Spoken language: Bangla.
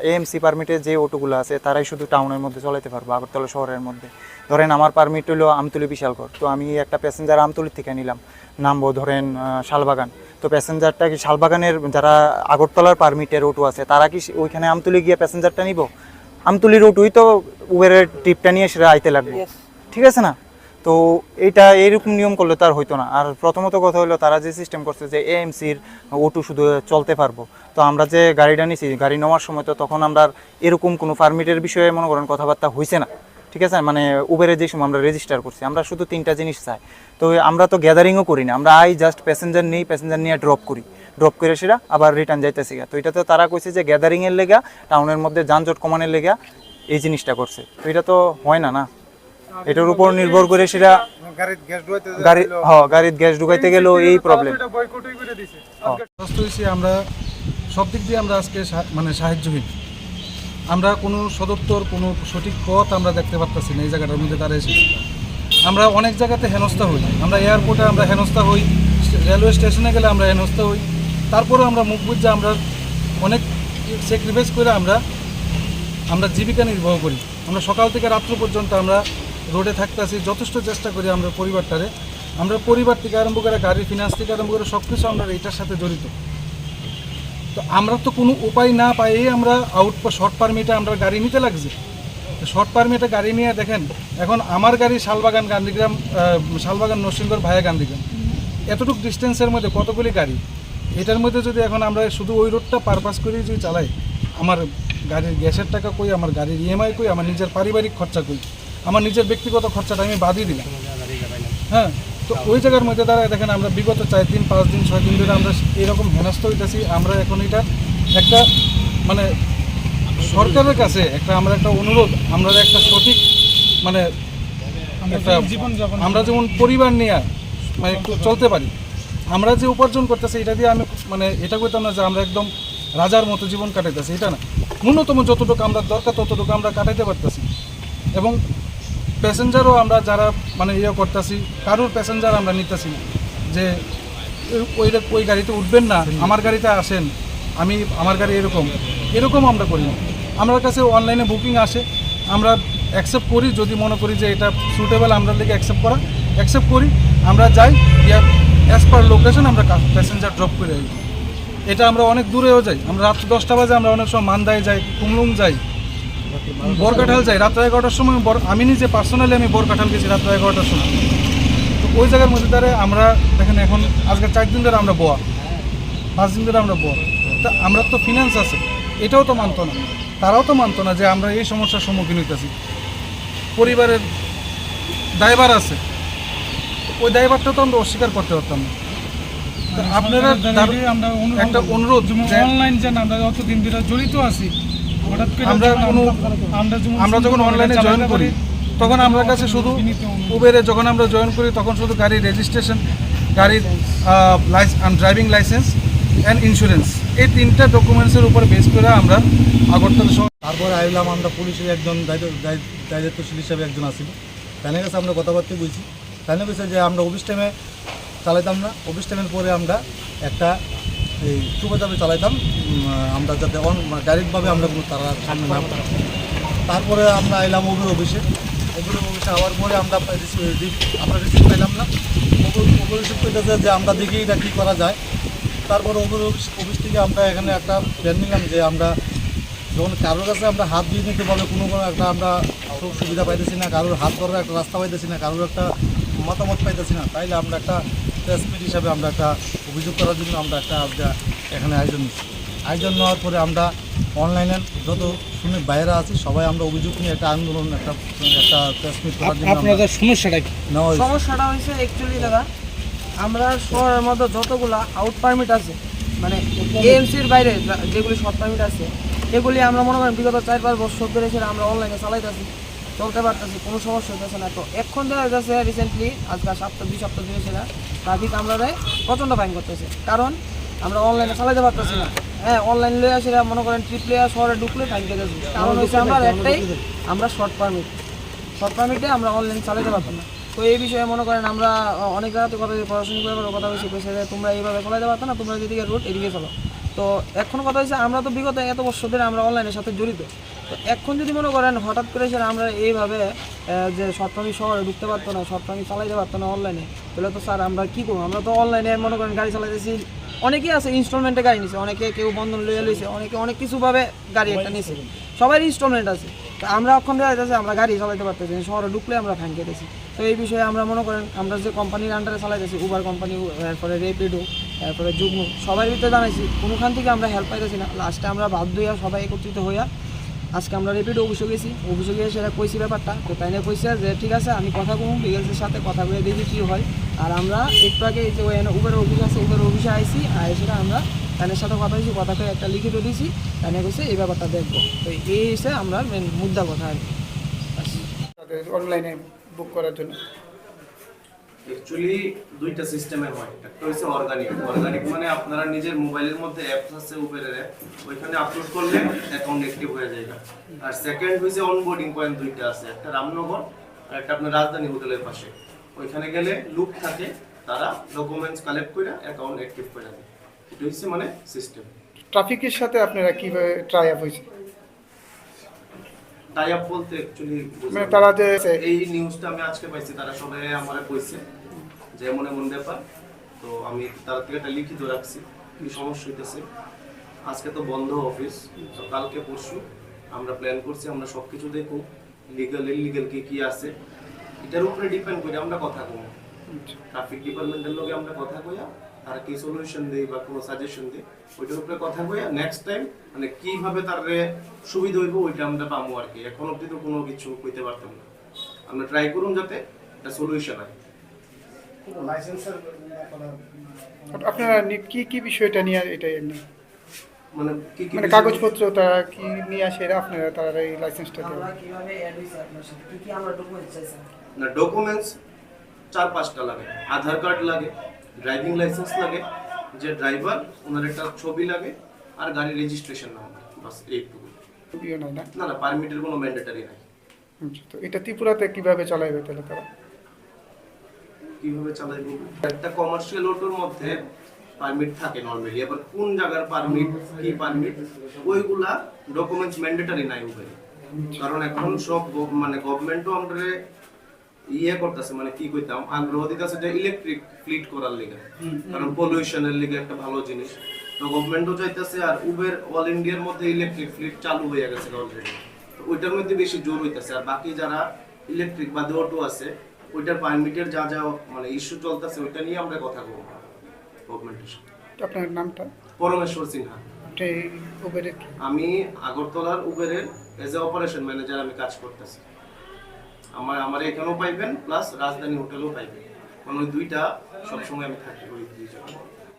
এএমসি পারমিটে যে অটোগুলো আছে তারাই শুধু টাউনের মধ্যে চলাইতে পারবো, আগরতলা শহরের মধ্যে। ধরেন আমার পারমিট হলো আমতলী বিশালগড়, তো আমি একটা প্যাসেঞ্জার আমতলী থেকে নিলাম, নামবো ধরেন শালবাগান, তো প্যাসেঞ্জারটা কি শালবাগানের যারা আগরতলার পারমিটের অটো আছে তারা কি ওইখানে আমতলী গিয়ে প্যাসেঞ্জারটা নিব? আমতলীর অটোই তো উবেরের ট্রিপটা নিয়ে সেটা আইতে লাগবে, ঠিক আছে না? তো এইটা এইরকম নিয়ম করলে তো আর হইতো না। আর প্রথমত কথা হলো তারা যে সিস্টেম করছে যে এএমসির অটো শুধু চলতে পারবো, তো আমরা যে গাড়িটা নিছি, গাড়ি নেওয়ার সময় তো তখন আমরা এরকম কোনো পারমিটের বিষয়ে মনে করেন কথাবার্তা হয়েছে না, ঠিক আছে? মানে উবেরে যে সময় আমরা রেজিস্টার করছি, আমরা শুধু 3টা জিনিস চাই। তো আমরা তো গ্যাদারিংও করি না, আমরা জাস্ট প্যাসেঞ্জার নিই, প্যাসেঞ্জার নিয়ে ড্রপ করি, ড্রপ করে সেটা আবার রিটার্ন যাইতেছি। তো এটা তো তারা কইছে যে গ্যাদারিংয়ের লেগা, টাউনের মধ্যে যানজট কমানোর লেগা এই জিনিসটা করছে, তো এটা তো হয় না না। এটার উপর নির্ভর করে সেটা গাড়ির গ্যাস ঢুকাইতে গেলেও এই প্রবলেম। আমরা সব দিক দিয়ে আমরা আজকে মানে সাহায্যহীন, আমরা কোনো সদপ্তর কোনো সঠিক পথ আমরা দেখতে পারতেছি না এই জায়গাটার মধ্যে তারা এসে। আমরা অনেক জায়গাতে হেনস্থা হই, আমরা এয়ারপোর্টে আমরা হেনস্থা হই, রেলওয়ে স্টেশনে গেলে আমরা হেনস্থা হই, তারপরেও আমরা মুখ বুঝে আমরা অনেক স্যাক্রিফাইস করে আমরা জীবিকা নির্বাহ করি। আমরা সকাল থেকে রাত্র পর্যন্ত আমরা রোডে থাকতেছি, যথেষ্ট চেষ্টা করি আমরা পরিবারটারে, আমরা পরিবার থেকে আরম্ভ করে গাড়ির ফিনান্স থেকে আরম্ভ করে সব কিছু আমরা এটার সাথে জড়িত। তো আমরা তো কোনো উপায় না পাইয়ে আমরা শর্ট পারমিটে আমরা গাড়ি নিতে লাগছে। শর্ট পারমিটে গাড়ি নিয়ে দেখেন, এখন আমার গাড়ি শালবাগান গান্ধীগ্রাম, শালবাগান নরসিংগড় ভায়া গান্ধীগ্রাম, এতটুকু ডিস্টেন্সের মধ্যে কতগুলি গাড়ি, এটার মধ্যে যদি এখন আমরা শুধু ওই রোডটা পারপাস করে যদি চালাই, আমার গাড়ির গ্যাসের টাকা কই, আমার গাড়ির ইএমআই কই, আমার নিজের পারিবারিক খরচা কই, আমার নিজের ব্যক্তিগত খরচাটা আমি বাদই দিলাম। হ্যাঁ, তো ওই জায়গার মধ্যে দ্বারা দেখেন আমরা বিগত 4 দিন 5 দিন 6 দিন ধরে আমরা এরকম হেনস্থ হইতেছি। আমরা এখন এটা একটা মানে সরকারের কাছে আমরা একটা অনুরোধ, আমরা একটা সঠিক মানে একটা আমরা যেমন পরিবার নিয়ে মানে একটু চলতে পারি, আমরা যে উপার্জন করতেছি এটা দিয়ে আমি মানে এটা করতাম না যে আমরা একদম রাজার মতো জীবন কাটাইতেছি, এটা না। ন্যূনতম যতটুকু আমরা দরকার ততটুকু আমরা কাটাইতে পারতেছি। এবং প্যাসেঞ্জারও আমরা যারা মানে করতেছি, কারোর প্যাসেঞ্জার আমরা নিতেছি না যে ওই গাড়িতে উঠবেন না, আমার গাড়িতে আসেন, আমার গাড়ি এরকম আমরা করি না। আমার কাছে অনলাইনে বুকিং আসে, আমরা অ্যাকসেপ্ট করি, যদি মনে করি যে এটা সুটেবল আমরা লেগে অ্যাকসেপ্ট করি, আমরা যাই, অ্যাজ পার লোকেশন আমরা প্যাসেঞ্জার ড্রপ করে যাই। এটা আমরা অনেক দূরেও যাই, আমরা রাত 10টা বাজে আমরা অনেক সময় মান্দায় যাই, কুমলুং যাই, বরকাঠাল যাই রাত 11টার সময়। আমি নিজে পার্সোনালি আমি বরকাঠাল গেছি রাত 11টার সময়। তো ওই জায়গার মধ্যে দ্বারা আমরা দেখেন এখন আজকে 4 দিন ধরে আমরা 5 দিন ধরে আমরা তা আমরা তো ফিনান্স আছে, এটাও তো মানতো না, তারাও তো মানতো না যে আমরা এই সমস্যার সম্মুখীন হইতেছি। পরিবারের দায়ভার আছে, ওই দায়ভারটা তো আমরা অস্বীকার করতে পারতাম না। আপনারা একটা অনুরোধ, অনলাইন যেন আমরা অতদিন ধরে জড়িত আছি, আমরা যখন অনলাইনে জয়েন করি তখন আমার কাছে শুধু উবেরে যখন আমরা জয়েন করি তখন শুধু গাড়ির রেজিস্ট্রেশন, গাড়ির ড্রাইভিং লাইসেন্স অ্যান্ড ইন্স্যুরেন্স, এই 3টা ডকুমেন্টসের উপর বেস করে আমরা আগরতলা শহর। তারপরে আইলাম আমরা পুলিশের একজন দায়িত্বশীল হিসাবে একজন আসিল, তাদের কাছে আমরা কথাবার্তা বলছি। তাদের কাছে যে আমরা অফিস টাইমে চালাইতাম না, অফিস টাইমের পরে আমরা একটা এই চুপচাপে চালাইতাম, আমরা যাতে ডাইরেক্টভাবে আমরা তারা সামনে নাম। তারপরে আমরা এলাম উবের অফিসে আওয়ার পরে আমরা রিসিভ পাইলাম না। উবের রিসিভ পেতেছে যে আমরা দেখি এটা কী করা যায়। তারপরে উবের অফিস থেকে আমরা এখানে একটা প্ল্যান নিলাম যে আমরা যখন কারোর কাছে আমরা হাত দিয়ে নিতে পারবো, কোনো একটা আমরা সুবিধা পাইতেছি না, কারোর হাত ধরার একটা রাস্তা পাইতেছি না, কারোর একটা মতামত পাইতেছি না, তাইলে আমরা একটা প্রেসমিট হিসাবে আমরা একটা অভিযোগ করার জন্য আমরা এখানে আয়োজন নেওয়ার পরে আমরা অনলাইনের যত শ্রমিক বাইরে আছি সবাই আমরা অভিযোগ নিয়ে একটা আন্দোলন একটা প্রেসমিট করার জন্য। আপনাদের সমস্যাটা কি? সমস্যাটা হয়েছে অ্যাকচুয়ালি দাদা, আমরা শহরের মধ্যে যতগুলা আউট পারমিট আছে মানে এএমসির বাইরে যেগুলি শর্ট পারমিট আছে, এগুলি আমরা মনে করেন বিগত 4-5 বছর ধরে আমরা অনলাইনে চালাইতেছি, চলতে পারতেছি, কোনো সমস্যা হইতেছে না। তো এখন দেখা যাচ্ছে রিসেন্টলি আজকে 2 সপ্তাহ ধরে সেটা ট্রাফিক আমরা প্রচণ্ড ফাইন করতেছে, কারণ আমরা অনলাইনে চালাইতে পারতেছি না। হ্যাঁ, অনলাইন লইয়া সেটা মনে করেন ট্রিপ লইয়া শহরে ঢুকলে ফাইন কেটেছি, কারণ হচ্ছে আমরা একটাই আমরা শর্ট পারমিটে আমরা অনলাইন চালাইতে পারতাম না। তো এই বিষয়ে মনে করেন আমরা অনেক জায়গাতে কথা প্রশাসনিক ব্যাপারে কথা বলছি কইছে যে তোমরা এইভাবে চলাইতে পারতো না, তোমরা যেদিকে রুট এদিকে চলো। তো এখন কথা হচ্ছে আমরা তো বিগত এত বছর ধরে আমরা অনলাইনের সাথে জড়িত। তো এখন যদি মনে করেন হঠাৎ করে এসে আমরা এইভাবে যে শর্ট টার্মে শহরে ঢুকতে পারতো না, শর্ট টার্মে চালাইতে পারতো না অনলাইনে, তাহলে তো স্যার আমরা কী করবো? আমরা তো অনলাইনে মনে করেন গাড়ি চালাইতেছি, অনেকেই আছে ইনস্টলমেন্টে গাড়ি নিছে, অনেকে কেউ বন্ধন লইয়া লইছে, অনেকে অনেক কিছুভাবে গাড়ি একটা নিছে, সবাই ইনস্টলমেন্ট আছে। তো আমরা এখন যাইতেছি আমরা গাড়ি চালাইতে পারতেছি না, শহরে ঢুকলে আমরা ফাইন কেটেছি। তো এই বিষয়ে আমরা মনে করেন আমরা যে কোম্পানির আন্ডারে চালাইতেছি, উবার কোম্পানি, এরপরে রেপিডো, তারপরে যুগ্ম, সবার ভিতরে জানাইছি, কোনোখান থেকে আমরা হেল্প পাইতেছি না। লাস্টে আমরা বাধ্য হইয়া সবাই একত্রিত হইয়া আজকে আমরা রেপিডো অফিসে গেছি, অফিসে গিয়ে সেটা কইছি ব্যাপারটা। তো তাই নিয়ে কইছে যে ঠিক আছে আমি কথা কম বিগেলসের সাথে কথা বলে দেখি কী হয়। আর আমরা একটু আগে যে উবের অফিস আছে, উবের অফিসে আইসি, আর সেটা আমরা তাদের সাথে কথা হয়েছি, কথা কয়ে একটা লিখিত দিয়েছি, তাই নিয়ে কইছে এই ব্যাপারটা দেখবো। তো এই হিসেবে আমরা মেন মুদ্রা কথা আর কি। তাদের অনলাইনে বুক করার জন্য অ্যাকচুয়ালি দুইটা সিস্টেমের হয়। একটা হচ্ছে অর্গানিক। অর্গানিক মানে আপনারা নিজের মোবাইলের মধ্যে অ্যাপস আছে উবেরের অ্যাপ, ওইখানে আপলোড করলে অ্যাকাউন্ট অ্যাক্টিভ হয়ে যায়। আর সেকেন্ড হচ্ছে অনবোর্ডিং পয়েন্ট, দুইটা আছে, একটা রামনগর আর একটা আপনার রাজধানী হোটেলের পাশে। ওইখানে গেলে লুক থাকে, তারা ডকুমেন্টস কালেক্ট করে অ্যাকাউন্ট অ্যাক্টিভ করে দেয়। এটা হচ্ছে মানে সিস্টেম। ট্রাফিকের সাথে আপনারা কিভাবে ট্রাই আপ হয়েছে? টাই আপ বলতে অ্যাকচুয়ালি মানে তারা যে এই নিউজটা আমি আজকে পাইছি, তারা সবাই আমার কইছে যে এমন এমন ব্যাপার। তো আমি তার থেকে একটা লিখিত রাখছি কি সমস্যা হইতেছে। আজকে তো বন্ধ অফিস, তো কালকে পরশু আমরা প্ল্যান করছি, আমরা সব কিছু দেখব, লিগাল ইলিগাল কি আছে, এটার উপরে ডিপেন্ড করে আমরা কথা কম। ট্রাফিক ডিপার্টমেন্টের লগে আমরা কথা কইয়া আর কি সলিউশন দেই বা কোনো সাজেশন দেই, ওইটার উপরে কথা কইয়া নেক্সট টাইম মানে কিভাবে তার সুবিধা হইব ওইটা আমরা পাবো আর কি। এখন অব্দি তো কোনো কিছু কইতে পারতাম না। আমরা ট্রাই করুন যাতে একটা সলিউশন হয়। আপনারা কি কি বিষয়টা নিয়ে এটা এমনি মানে কি কি মানে কাগজপত্র তারা কি নিয়ে আসে আপনারা তারা এই লাইসেন্সটা দেন? আমরা কিভাবে অ্যাড হইছে আপনার সাথে, কি কি আমরা ডকুমেন্ট চাইছি? না, ডকুমেন্টস 4-5টা লাগে। আধার কার্ড লাগে, ড্রাইভিং লাইসেন্স লাগে, যে ড্রাইভার ওনার একটা ছবি লাগে, আর গাড়ির রেজিস্ট্রেশন নাম্বার, বাস এইটুকু। ইয়ে নাই না? না না, পারমিটের কোনো ম্যান্ডেটরি নাই। তো এটা ত্রিপুরাতে কিভাবে চালাইবে তাহলে তারা? কিভাবে চালাইব? একটা কমার্শিয়াল অটোর মধ্যে পারমিট থাকে নরমালি, আবার কোন জায়গার পারমিট কি পারমিট ওইগুলা ডকুমেন্টস ম্যান্ডেটরি নাই উবেরে। কারণ এখন সব মানে গভর্নমেন্টও আমরা ইয়ে করতেছে, মানে কি কইতাম, আগ্রহ দিতেছে যে ইলেকট্রিক ফ্লিট করার লিগে, কারণ পলিউশনের লিগে একটা ভালো জিনিস। তো গভর্নমেন্টও চাইতেছে, আর উবের অল ইন্ডিয়ার মধ্যে ইলেকট্রিক ফ্লিট চালু হয়ে গেছে অলরেডি। তো ওইটার মধ্যে বেশি জোর হইতেছে। আর বাকি যারা ইলেকট্রিক বাদে অটো আছে, ওইটার পারমিটের যা যা মানে ইস্যু চলতেছে ওইটা নিয়ে আমরা কথা বলবো গভর্নমেন্টের সাথে। আপনার নামটা? পরমেশ্বর সিনহা। আপনি উবেরের আমি আগরতলার উবেরের এজ এ অপারেশন ম্যানেজার আমি কাজ করতেছি। আমার এখানেও পাইবেন, প্লাস রাজধানী হোটেলেও পাইবেন, কারণ ওই দুইটা সবসময় আমি থাকি ওই দুই জায়গায়।